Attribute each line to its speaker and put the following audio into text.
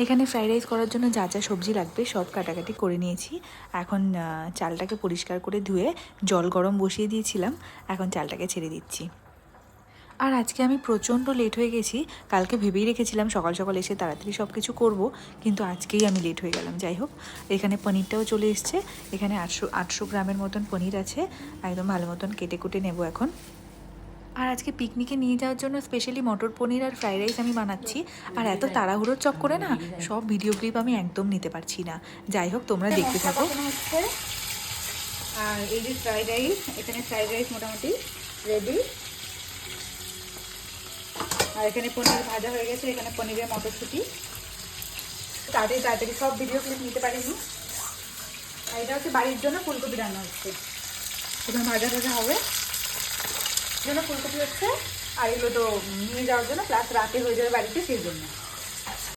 Speaker 1: এখানে fried rice করার জন্য যা যা সবজি লাগবে সব কাটাকাটি করে নিয়েছি। এখন চালটাকে পরিষ্কার করে ধুয়ে জল গরম বসিয়ে দিয়েছিলাম, এখন চালটাকে ছেড়ে দিচ্ছি। আর আজকে আমি প্রচণ্ড লেট হয়ে গেছি। কালকে ভেবেই রেখেছিলাম সকাল সকাল এসে তাড়াতাড়ি সব কিছু করবো, কিন্তু আজকেই আমি লেট হয়ে গেলাম। যাই হোক, এখানে পনিরটাও চলে এসছে। এখানে 800 গ্রামের মতন পনির আছে, একদম ভালো মতন কেটে কুটে নেব এখন। আর আজকে পিকনিকে নিয়ে যাওয়ার জন্য স্পেশালি মটর পনির আর ফ্রাইড রাইস আমি বানাচ্ছি। আর এত তাড়াহুড়োর চক্করে না সব ভিডিও ক্লিপ আমি একদম নিতে পারছি না। যাই হোক, তোমরা দেখতে থাকো। আর এই যে ফ্রাইড রাইস, এখানে ফ্রাইড রাইস মোটামুটি রেডি। আর এখানে পনির ভাজা হয়ে গেছে, এখানে পনিরের মটরশুঁটি। তাড়াতাড়ি তাড়াতাড়ি সব ভিডিও ক্লিপ নিতে পারিনি। আর এটা হচ্ছে বাড়ির জন্য ফুলকপি রান্না হচ্ছে, এখানে ভাজা ভাজা হবে জন্য ফুলকপি হচ্ছে। আর এগুলো তো নিয়ে যাওয়ার জন্য, প্লাস রাতে হয়ে যাবে বাড়িতে, সেই জন্য।